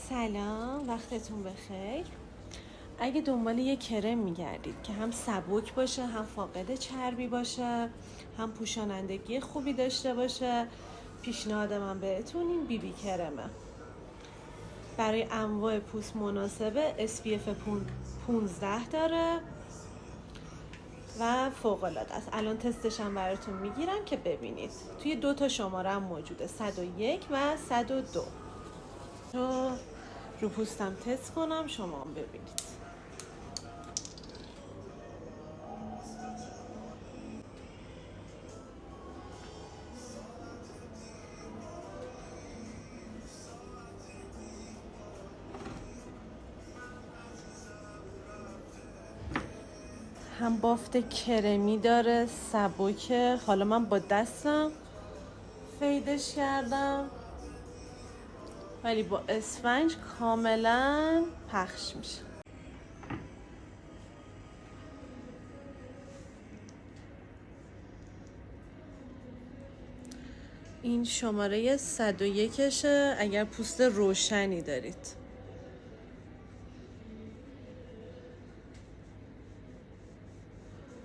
سلام، وقتتون بخیر. اگه دنبال یه کرم میگردید که هم سبک باشه، هم فاقد چربی باشه، هم پوشانندگی خوبی داشته باشه، پیشنهاد من بهتون این بی بی کرمه. برای انواع پوست مناسبه، SPF 15 داره و فوق العاده است. الان تستش هم براتون میگیرم که ببینید. توی 2 شماره هم موجوده، 101 و 102. رو پوستم تست کنم، شما هم ببینید. هم بافت کرمی داره، سبکه. حالا من با دستم فیدش کردم ولی با اسفنج کاملا پخش میشه. این شماره 101شه اگر پوست روشنی دارید.